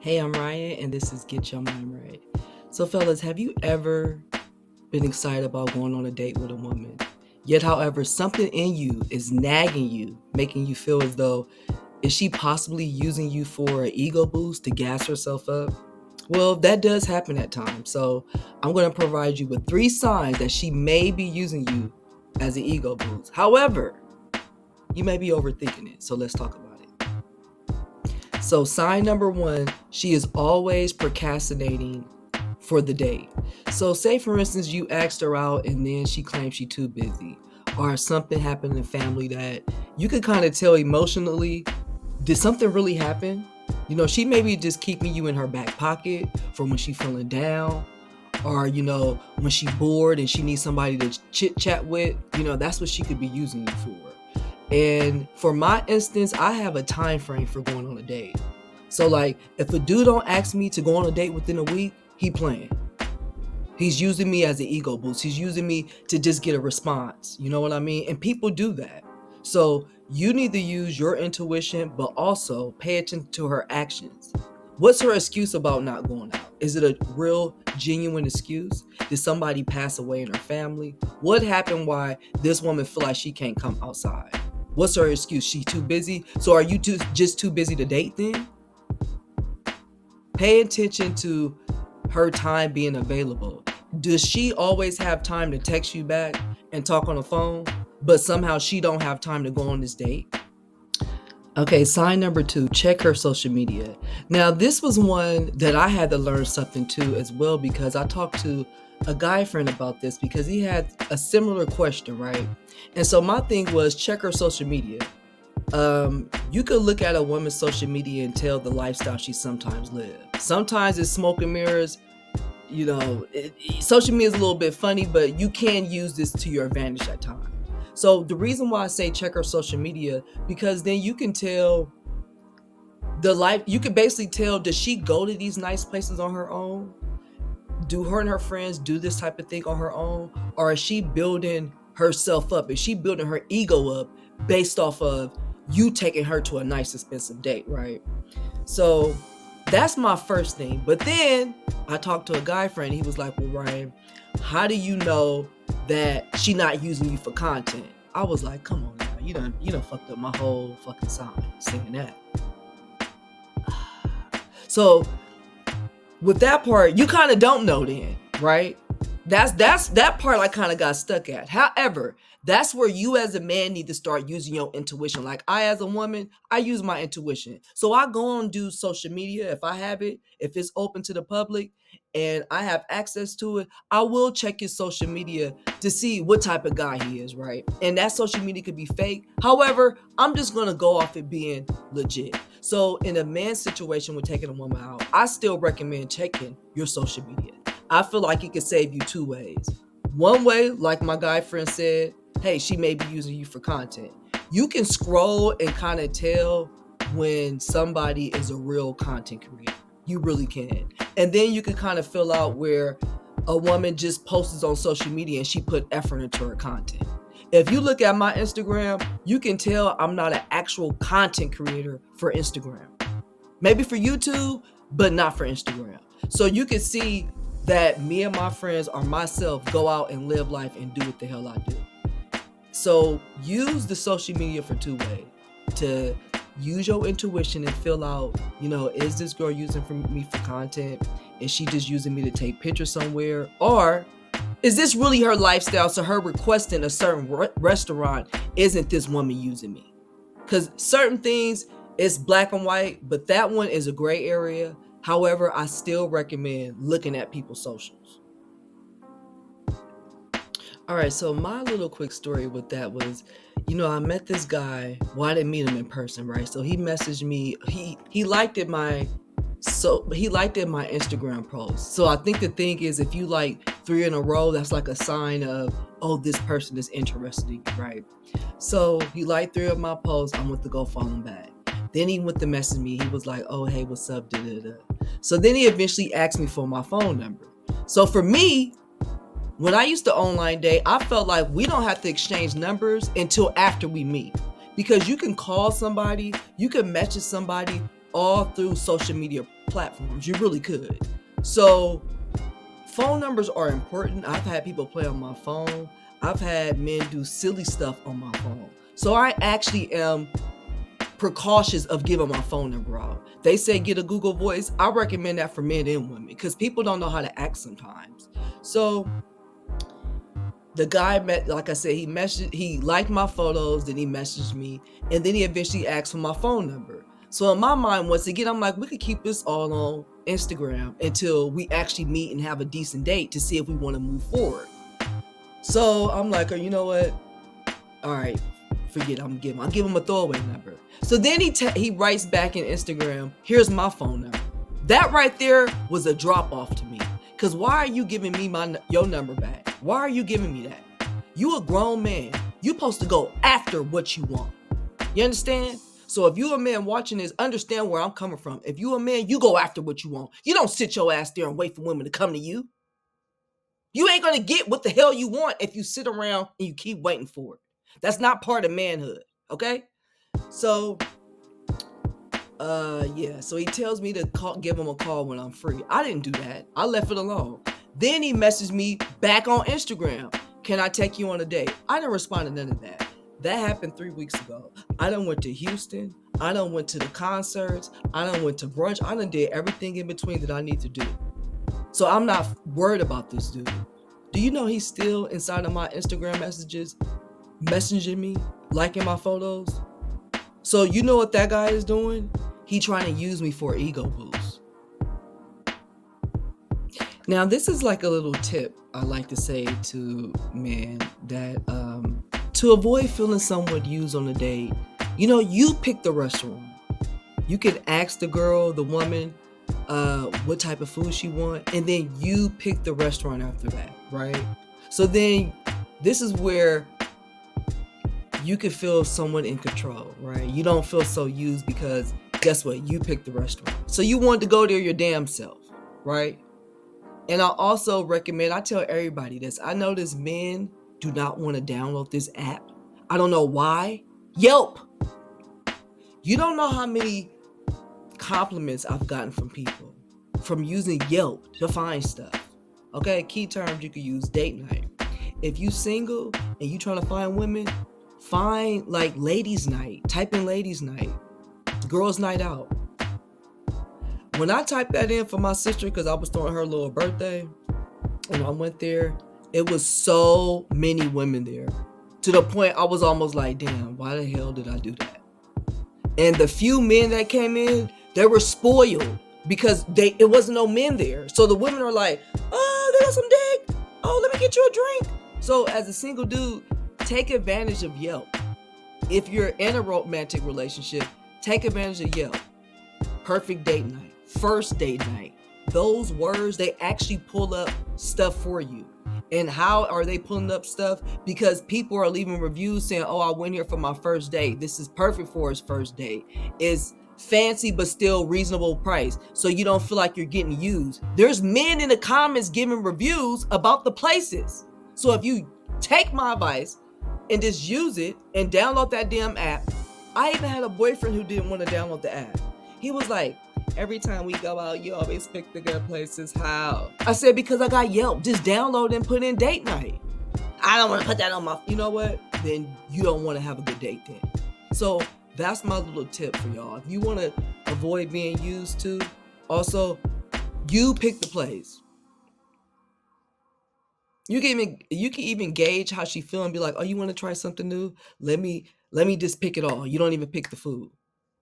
Hey, I'm Ryan, and this is Get Your Mind Right. So, fellas, have you ever been excited about going on a date with a woman? Yet, however, something in you is nagging you, making you feel as though, is she possibly using you for an ego boost to gas herself up? Well, that does happen at times. So, I'm going to provide you with 3 signs that she may be using you as an ego boost. However, you may be overthinking it. So, let's talk about it. So, sign number 1, she is always procrastinating for the date. So, say for instance, you asked her out and then she claims she's too busy, or something happened in the family that you could kind of tell emotionally. Did something really happen? She may be just keeping you in her back pocket for when she's feeling down, or when she's bored and she needs somebody to chit chat with. That's what she could be using you for. And for my instance, I have a time frame for going on a date. So like, if a dude don't ask me to go on a date within a week, he playing. He's using me as an ego boost. He's using me to just get a response. You know what I mean? And people do that. So you need to use your intuition, but also pay attention to her actions. What's her excuse about not going out? Is it a real, genuine excuse? Did somebody pass away in her family? What happened why this woman feel like she can't come outside? What's her excuse? She too busy? So are you just too busy to date then? Pay attention to her time being available. Does she always have time to text you back and talk on the phone, but somehow she don't have time to go on this date? Okay, sign number 2, check her social media. Now, this was one that I had to learn something too as well, because I talked to a guy friend about this because he had a similar question, right? And so my thing was, check her social media. You could look at a woman's social media and tell the lifestyle she sometimes lives. Sometimes it's smoke and mirrors. Social media is a little bit funny, but you can use this to your advantage at times. So the reason why I say check her social media, because then you can tell you can basically tell, does she go to these nice places on her own? Do her and her friends do this type of thing on her own? Or is she building herself up? Is she building her ego up based off of you taking her to a nice expensive date, right? So that's my first thing. But then I talked to a guy friend. He was like, well, Ryan, how do you know that she not using you for content? I was like, come on now, you done fucked up my whole fucking sign saying that. So with that part, you kind of don't know then, right? That's that part I kind of got stuck at. However, that's where you as a man need to start using your intuition. Like I as a woman, I use my intuition. So I go on do social media if I have it, if it's open to the public and I have access to it, I will check his social media to see what type of guy he is, right? And that social media could be fake. However, I'm just going to go off it being legit. So in a man's situation with taking a woman out, I still recommend checking your social media. I feel like it could save you 2 ways. One way, like my guy friend said, hey, she may be using you for content. You can scroll and kind of tell when somebody is a real content creator. You really can. And then you can kind of fill out where a woman just posts on social media and she put effort into her content. If you look at my Instagram, you can tell I'm not an actual content creator for Instagram. Maybe for YouTube, but not for Instagram. So you can see that me and my friends or myself go out and live life and do what the hell I do. So use the social media for 2 ways. To use your intuition and fill out, is this girl using me for content? Is she just using me to take pictures somewhere? Or is this really her lifestyle? So her requesting a certain restaurant, isn't this woman using me? Because certain things, it's black and white, but that one is a gray area. However, I still recommend looking at people's socials. All right, so my little quick story with that was, I met this guy. Well, I didn't meet him in person, right? So he messaged me. He liked it my Instagram post. So I think the thing is, if you like 3 in a row, that's like a sign of, oh, this person is interested in you, right? So he liked 3 of my posts. I went to go follow him back. Then he went to message me. He was like, oh, hey, what's up? Da-da-da. So then he eventually asked me for my phone number. So for me, when I used to online date, I felt like we don't have to exchange numbers until after we meet. Because you can call somebody, you can message somebody all through social media platforms. You really could. So phone numbers are important. I've had people play on my phone. I've had men do silly stuff on my phone. So I actually am precautious of giving my phone number out. They say get a Google Voice. I recommend that for men and women because people don't know how to act sometimes. So the guy like I said, he liked my photos, then he messaged me, and then he eventually asked for my phone number. So in my mind, once again, I'm like, we could keep this all on Instagram until we actually meet and have a decent date to see if we want to move forward. So I'm like, oh, you know what? All right, forget it. I'll give him a throwaway number. So then he writes back in Instagram, here's my phone number. That right there was a drop off to me. Because why are you giving me your number back? Why are you giving me that? You a grown man. You supposed to go after what you want. You understand? So if you a man watching this, understand where I'm coming from. If you a man, you go after what you want. You don't sit your ass there and wait for women to come to you. You ain't going to get what the hell you want if you sit around and you keep waiting for it. That's not part of manhood, okay? So, so he tells me to give him a call when I'm free. I didn't do that. I left it alone. Then he messaged me back on Instagram. Can I take you on a date? I didn't respond to none of that. That happened 3 weeks ago. I done went to Houston. I done went to the concerts. I done went to brunch. I done did everything in between that I need to do. So I'm not worried about this dude. Do you know he's still inside of my Instagram messages, messaging me, liking my photos? So you know what that guy is doing? He trying to use me for an ego boost. Now, this is like a little tip I like to say to men that to avoid feeling somewhat used on a date, you pick the restaurant. You can ask the girl, the woman, what type of food she want, and then you pick the restaurant after that, right? So then this is where you can feel someone in control, right? You don't feel so used because guess what? You picked the restaurant. So you want to go there your damn self, right? And I also recommend, I tell everybody this, I notice men do not want to download this app. I don't know why. Yelp. You don't know how many compliments I've gotten from people from using Yelp to find stuff. Okay, key terms you could use: date night. If you single and you trying to find women, find like ladies night. Type in ladies night, girls night out. When I typed that in for my sister, because I was throwing her little birthday, and I went there, it was so many women there, to the point I was almost like, damn, why the hell did I do that? And the few men that came in, they were spoiled because it wasn't no men there. So the women are like, oh, they got some dick. Oh, let me get you a drink. So as a single dude, take advantage of Yelp. If you're in a romantic relationship, take advantage of Yelp. Perfect date night. First date night. Those words, they actually pull up stuff for you. And how are they pulling up stuff? Because people are leaving reviews saying, oh, I went here for my first date. This is perfect for his first date. It's fancy, but still reasonable price. So you don't feel like you're getting used. There's men in the comments giving reviews about the places. So if you take my advice and just use it and download that damn app. I even had a boyfriend who didn't want to download the app. He was like, every time we go out, you always pick the good places. How? I said, because I got Yelp. Just download and put in date night. I don't want to put that on my... You know what? Then you don't want to have a good date then. So that's my little tip for y'all. If you want to avoid being used to, also, you pick the place. You can even gauge how she feel and be like, oh, you want to try something new? Let me just pick it all. You don't even pick the food.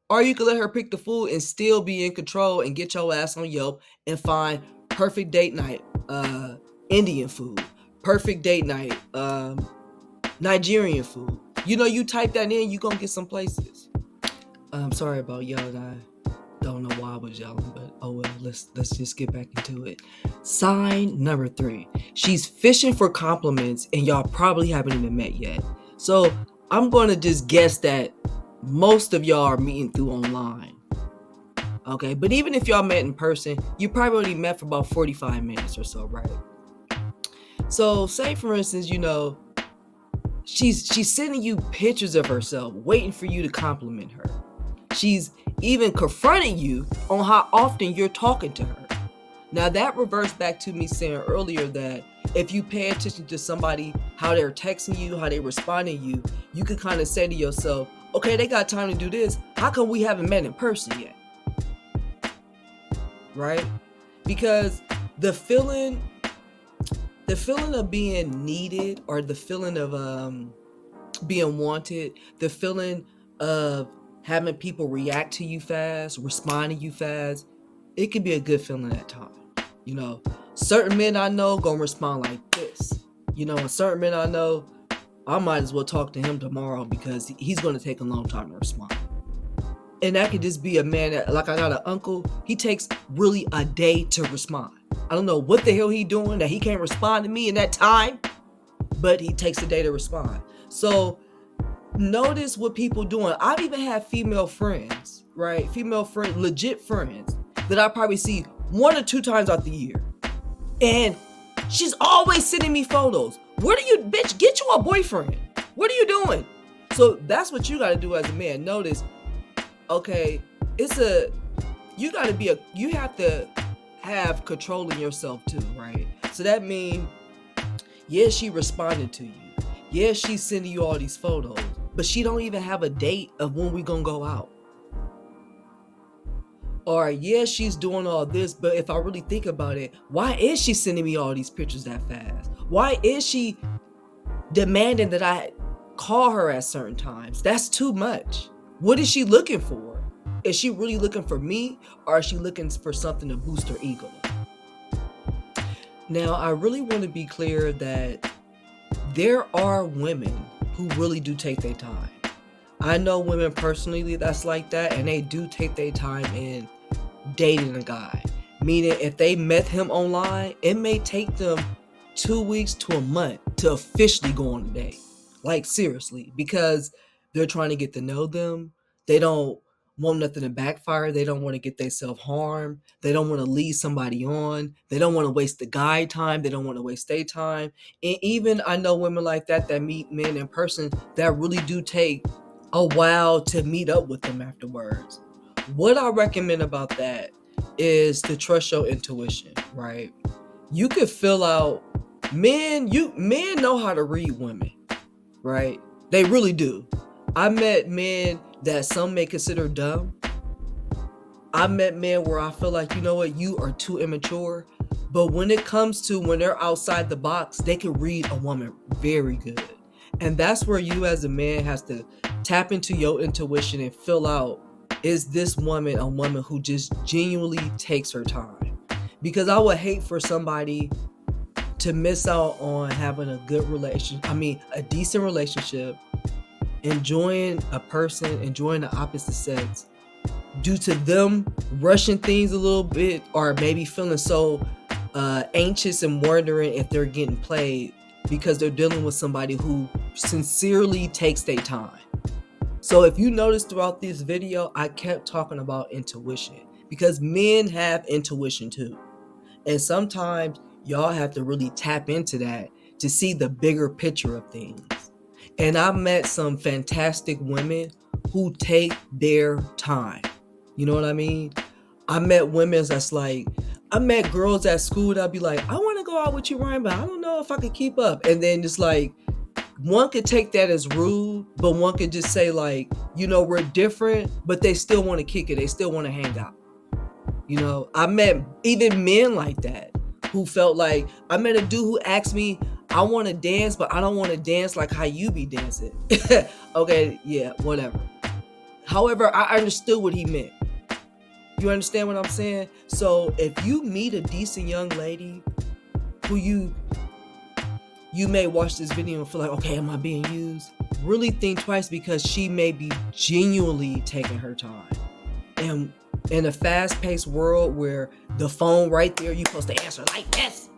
Or you can let her pick the food and still be in control and get your ass on Yelp and find perfect date night, Indian food, perfect date night, Nigerian food. You type that in, you're going to get some places. I'm sorry about yelling. I don't know why I was yelling, but oh well, let's just get back into it. Sign number 3. She's fishing for compliments and y'all probably haven't even met yet. So I'm going to just guess that most of y'all are meeting through online. Okay, but even if y'all met in person, you probably already met for about 45 minutes or so, right? So say for instance, she's sending you pictures of herself, waiting for you to compliment her. She's even confronting you on how often you're talking to her. Now that reverts back to me saying earlier that if you pay attention to somebody, how they're texting you, how they're responding to you, you can kind of say to yourself, okay, they got time to do this. How come we haven't met in person yet? Right? Because the feeling of being needed, or the feeling of being wanted, the feeling of having people react to you fast, respond to you fast, it can be a good feeling at times. You know, certain men I know gonna respond like this. You know, and certain men I know, I might as well talk to him tomorrow because he's gonna take a long time to respond. And that could just be a man that, like I got an uncle, he takes really a day to respond. I don't know what the hell he doing that he can't respond to me in that time, but he takes a day to respond. So notice what people doing. I've even had female friends, right? Female friends, legit friends that I probably see 1 or 2 times out the year. And she's always sending me photos. What are you, bitch, get you a boyfriend. What are you doing? So that's what you got to do as a man. Notice, okay, you have to have control in yourself too, right? So that means, yeah, she responded to you. Yeah, she's sending you all these photos, but she don't even have a date of when we gonna go out. Or yeah, she's doing all this, but if I really think about it, why is she sending me all these pictures that fast? Why is she demanding that I call her at certain times? That's too much. What is she looking for? Is she really looking for me, or is she looking for something to boost her ego? Now, I really want to be clear that there are women who really do take their time. I know women personally that's like that, and they do take their time in dating a guy. Meaning, if they met him online, it may take them 2 weeks to a month to officially go on a date. Like, seriously, because they're trying to get to know them. They don't want nothing to backfire. They don't want to get themselves harmed. They don't want to lead somebody on. They don't want to waste the guy time. They don't want to waste their time. And even I know women like that meet men in person that really do take a while to meet up with them afterwards. What I recommend about that is to trust your intuition, right? You could fill out men know how to read women, right? They really do. I met men that some may consider dumb. I met men where I feel like, you know what, you are too immature. But when it comes to when they're outside the box, they can read a woman very good. And that's where you as a man has to tap into your intuition and fill out, is this woman a woman who just genuinely takes her time? Because I would hate for somebody to miss out on having a good a decent relationship, enjoying a person, enjoying the opposite sex, due to them rushing things a little bit, or maybe feeling so anxious and wondering if they're getting played because they're dealing with somebody who sincerely takes their time. So if you notice throughout this video, I kept talking about intuition, because men have intuition too. And sometimes y'all have to really tap into that to see the bigger picture of things. And I met some fantastic women who take their time. You know what I mean? I met women that's like, I met girls at school that'd be like, I want to go out with you, Ryan, but I don't know if I could keep up. And then it's like, one could take that as rude, but one could just say like, you know, we're different, but they still want to kick it. They still want to hang out. You know, I met even men like that who felt like, I met a dude who asked me, I want to dance, but I don't want to dance like how you be dancing. Okay, yeah, whatever. However, I understood what he meant. You understand what I'm saying? So if you meet a decent young lady who you may watch this video and feel like, okay, am I being used? Really think twice, because she may be genuinely taking her time. And in a fast-paced world where the phone right there, you're supposed to answer like this,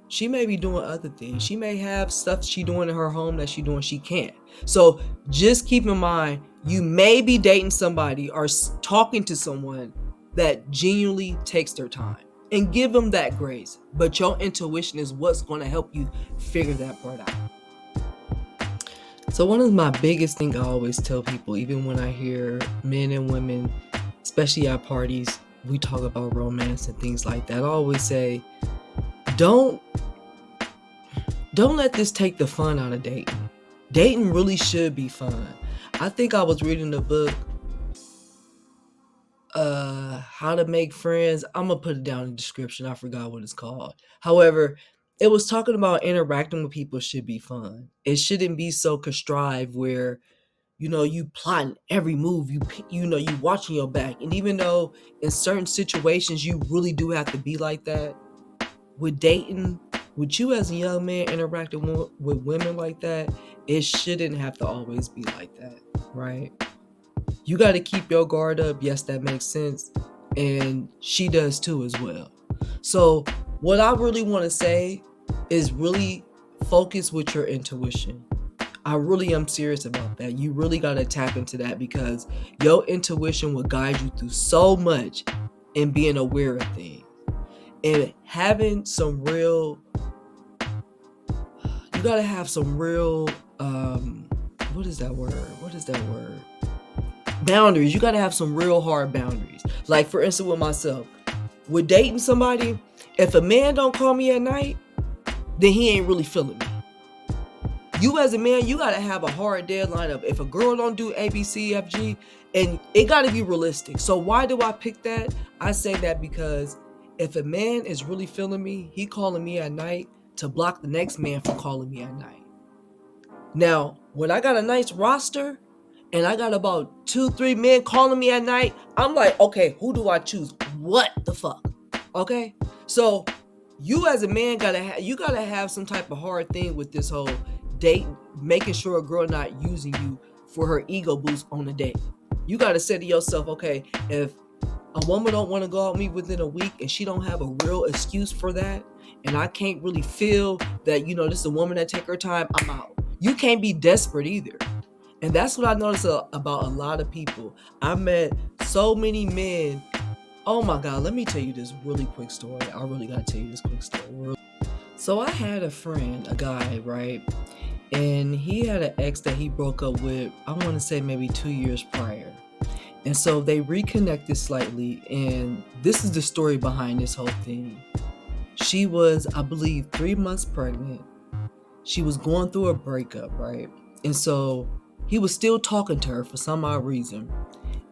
she may be doing other things. She may have stuff she doing in her home that she can't. So just keep in mind, you may be dating somebody or talking to someone that genuinely takes their time, and give them that grace. But your intuition is what's going to help you figure that part out. So one of my biggest things I always tell people, even when I hear men and women, especially at parties, we talk about romance and things like that. I always say, don't let this take the fun out of dating. Dating really should be fun. I think I was reading the book, How to Make Friends. I'm gonna put it down in the description. I forgot what it's called. However, it was talking about interacting with people should be fun. It shouldn't be so contrived where you plotting every move, you watching your back. And even though in certain situations you really do have to be like that, with dating, with you as a young man interacting with women like that, it shouldn't have to always be like that, right? You got to keep your guard up. Yes, that makes sense. And she does too as well. So what I really want to say is really focus with your intuition. I really am serious about that. You really got to tap into that, because your intuition will guide you through so much in being aware of things. And having some real, you got to have some real, what is that word? Boundaries. You got to have some real hard boundaries. Like, for instance, with myself, with dating somebody, if a man don't call me at night, then he ain't really feeling me. You as a man, you got to have a hard deadline of, if a girl don't do A, B, C, F, G, and it got to be realistic. So why do I pick that? I say that because if a man is really feeling me, he calling me at night to block the next man from calling me at night. Now, when I got a nice roster and I got about 2-3 men calling me at night, I'm like, okay, who do I choose? What the fuck? Okay? So you as a man gotta have some type of hard thing with this whole date, making sure a girl not using you for her ego boost on a date. You gotta say to yourself, okay, if a woman don't want to go out with me within a week and she don't have a real excuse for that, and I can't really feel that, this is a woman that take her time, I'm out. You can't be desperate either. And that's what I noticed about a lot of people. I met so many men. Oh my God, let me tell you this really quick story. I really gotta tell you this quick story. So I had a friend, a guy, right? And he had an ex that he broke up with, I want to say maybe 2 years prior. And so they reconnected slightly, and this is the story behind this whole thing. She was, I believe, 3 months pregnant. She was going through a breakup, right? And so he was still talking to her for some odd reason.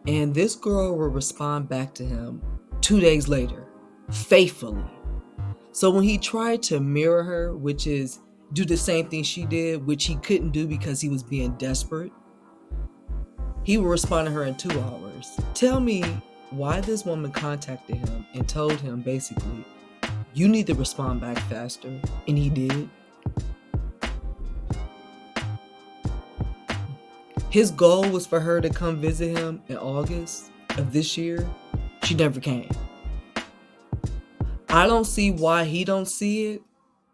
And this girl would respond back to him 2 days later, faithfully. So when he tried to mirror her, which is do the same thing she did, which he couldn't do because he was being desperate, he would respond to her in 2 hours. Tell me why this woman contacted him and told him basically, you need to respond back faster. And he did. His goal was for her to come visit him in August of this year. She never came. I don't see why he don't see it,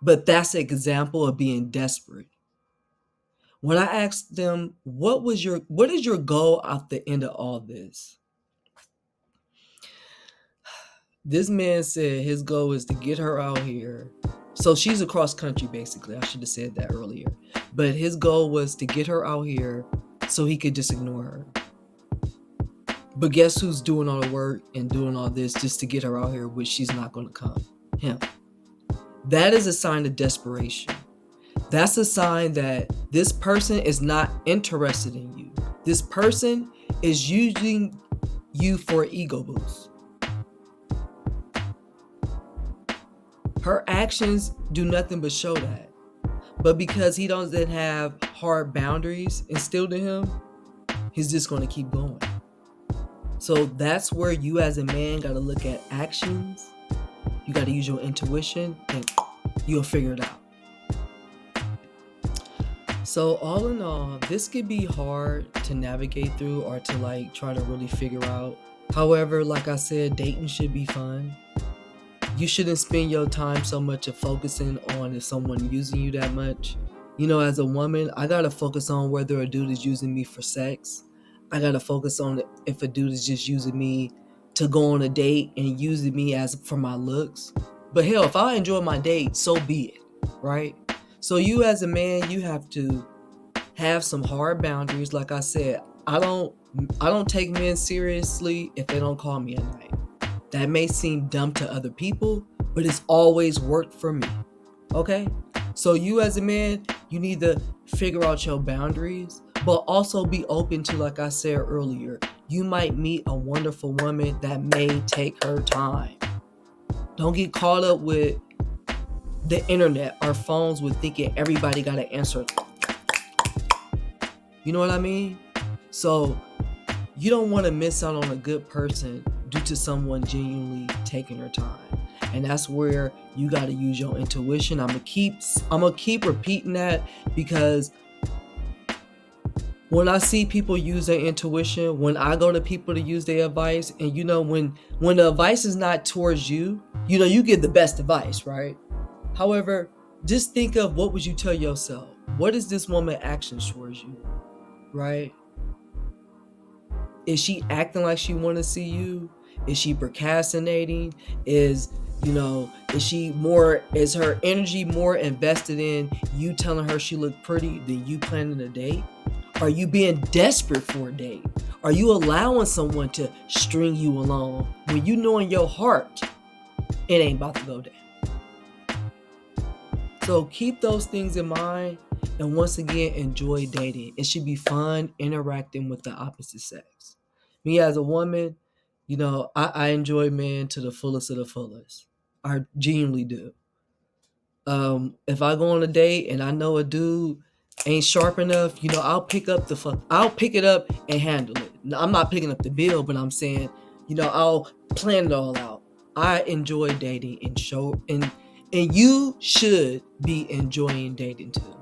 but that's an example of being desperate. When I asked them, what is your goal at the end of all this? This man said his goal is to get her out here. So she's across country, basically. I should have said that earlier. But his goal was to get her out here so he could just ignore her. But guess who's doing all the work and doing all this just to get her out here, which she's not going to come? Him. That is a sign of desperation. That's a sign that this person is not interested in you. This person is using you for an ego boost. Her actions do nothing but show that. But because he doesn't have hard boundaries instilled in him, he's just going to keep going. So that's where you as a man got to look at actions. You got to use your intuition and you'll figure it out. So all in all, this could be hard to navigate through or to try to really figure out. However, like I said, dating should be fun. You shouldn't spend your time so much of focusing on if someone using you that much. As a woman, I got to focus on whether a dude is using me for sex. I got to focus on if a dude is just using me to go on a date and using me as for my looks. But hell, if I enjoy my date, so be it, right? So you as a man, you have to Have some hard boundaries. Like I said, I don't take men seriously if they don't call me at night. That may seem dumb to other people, but it's always worked for me. Okay? So you as a man, you need to figure out your boundaries, but also be open to, like I said earlier, you might meet a wonderful woman that may take her time. Don't get caught up with the internet or phones with thinking everybody got to answer. You know what I mean? So you don't want to miss out on a good person due to someone genuinely taking their time. And that's where you got to use your intuition. I'm gonna keep repeating that, because when I see people use their intuition, when I go to people to use their advice, and when the advice is not towards you, you get the best advice, right? However, just think of, what would you tell yourself? What is this woman acting towards you, right? Is she acting like she want to see you? Is she procrastinating? Is her energy more invested in you telling her she looked pretty than you planning a date? Are you being desperate for a date? Are you allowing someone to string you along when you know in your heart it ain't about to go down? So keep those things in mind, and once again, enjoy dating. It should be fun interacting with the opposite sex. Me as a woman, I enjoy men to the fullest of the fullest. I genuinely do. If I go on a date and I know a dude ain't sharp enough, I'll pick it up and handle it. Now, I'm not picking up the bill, but I'm saying, I'll plan it all out. I enjoy dating, and you should be enjoying dating too.